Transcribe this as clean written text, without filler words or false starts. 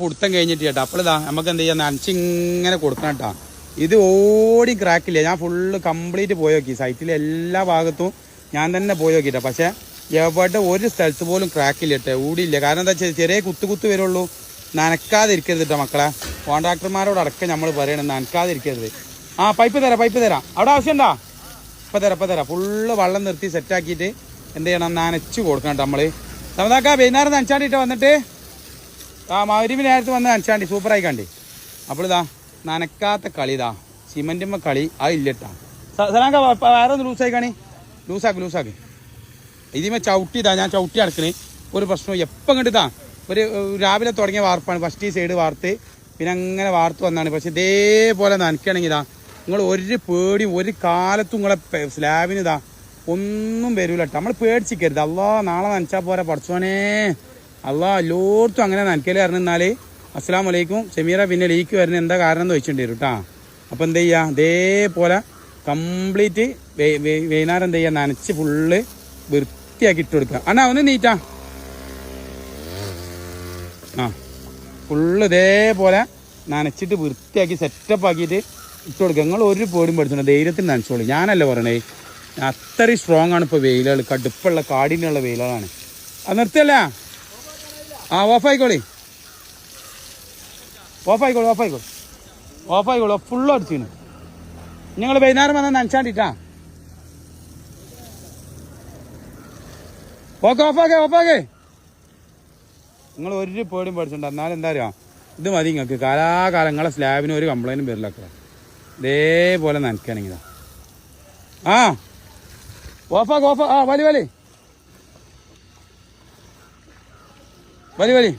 പുടുത്തം കഴിഞ്ഞിട്ട് കേട്ടോ. അപ്പോഴിതാ നമുക്ക് എന്ത് ചെയ്യാം, നനച്ചിങ്ങനെ കൊടുക്കണം കേട്ടോ. ഇത് ഓടി ക്രാക്കില്ല. ഞാൻ ഫുള്ള് കംപ്ലീറ്റ് പോയി നോക്കി, സൈറ്റിലെ എല്ലാ ഭാഗത്തും ഞാൻ തന്നെ പോയി നോക്കിട്ടോ. പക്ഷെ എവിടെ ഒരു സ്ഥലത്ത് പോലും ക്രാക്കില്ല കേട്ടോ, ഓടിയില്ല. കാരണം എന്താ വെച്ചാൽ ചെറിയ കുത്തു വരുള്ളൂ. നനക്കാതിരിക്കരുത് കേട്ടോ മക്കളെ. കോൺട്രാക്ടർമാരോട് അടക്കം നമ്മൾ പറയണം നനക്കാതിരിക്കരുത്. ആ പൈപ്പ് തരാം. അവിടെ ആവശ്യമുണ്ടോ? ഇപ്പം തരാം. ഫുള്ള് വെള്ളം നിർത്തി സെറ്റാക്കിയിട്ട് എന്ത് ചെയ്യണം, നനച്ച് കൊടുക്കണം കേട്ടോ. നമ്മൾ നമ്മളാക്കാ വൈകുന്നേരം നനച്ചാണ്ടിട്ട് വന്നിട്ട് മഗ്‌രിബിന് നേരത്ത് വന്ന് നനച്ചാണ്ടി സൂപ്പറായി കണ്ടി. അപ്പോൾ ഇതാ നനക്കാത്ത കളി, ഇതാ സിമെൻറ്റുമ്മ കളി അതില്ലട്ടാ. സലാങ്ക വേറെ ഒന്ന് ലൂസായി കാണി, ലൂസാക്ക്. ഇതിമേ ചവിട്ടിതാ, ഞാൻ ചവിട്ടി അടക്കണേ. ഒരു പ്രശ്നവും എപ്പം കണ്ടിതാ. ഒരു രാവിലെ തുടങ്ങിയ വാർപ്പാണ്. ഫസ്റ്റ് ഈ സൈഡ് വാർത്ത് പിന്നെ അങ്ങനെ വാർത്ത് വന്നാണ്. പക്ഷെ ഇതേപോലെ നനയ്ക്കുകയാണെങ്കിൽ ഇതാ നിങ്ങൾ ഒരു പേടിയും ഒരു കാലത്തും നിങ്ങളെ സ്ലാബിന് ഇതാ ഒന്നും വരൂല കേട്ടോ. നമ്മൾ പേടിച്ചിക്കരുത്. അള്ളാ നാളെ നനച്ചാൽ പോരാ പഠിച്ചോനെ. അള്ളാ എല്ലായിടത്തും അങ്ങനെ നനക്കല് പറഞ്ഞാൽ അസ്സലാമു അലൈക്കും ഷമീറ പിന്നെ ലീക്ക് വരുന്ന എന്താ കാരണം എന്ന് ചോദിച്ചിട്ടുണ്ട് വരും കേട്ടോ. അപ്പോൾ എന്ത് ചെയ്യുക, ഇതേപോലെ കംപ്ലീറ്റ് വൈകുന്നേരം എന്ത് ചെയ്യുക, നനച്ച് ഫുള്ള് വൃത്തിയാക്കി ഇട്ട് കൊടുക്കുക. അണ്ണാ ഒന്ന് നീറ്റാ. ഫുള്ള് ഇതേപോലെ നനച്ചിട്ട് വൃത്തിയാക്കി സെറ്റപ്പ് ആക്കിയിട്ട് ഇട്ട് കൊടുക്കുക. നിങ്ങൾ ഒരു പേടും പഠിച്ചോളൂ, ധൈര്യത്തിൽ നനച്ചോളൂ. ഞാനല്ല പറയണേ, അത്രയും സ്ട്രോങ് ആണ് ഇപ്പോൾ വെയിലുകൾ. കടുപ്പുള്ള കാടിനുള്ള വെയിലുകളാണ്. അത് നിർത്തിയല്ല. ഓഫായിക്കോളി. ഫുള്ള് അടിച്ചിന്. നിങ്ങൾ വൈകുന്നേരം വന്നാൽ നനച്ചാണ്ടിട്ടാ. ഓഫാക്കേ. നിങ്ങൾ ഒരു പേടിയും പഠിച്ചിട്ടുണ്ട്. എന്നാലും എന്താ പറയുക, ഇത് മതി നിങ്ങൾക്ക്. കാലാകാലം നിങ്ങളെ സ്ലാബിന് ഒരു കംപ്ലൈൻറ്റും വരില്ലക്ക. ഇതേപോലെ നനയ്ക്കുകയാണെങ്കിൽ ഓഫാക്ക്. വലി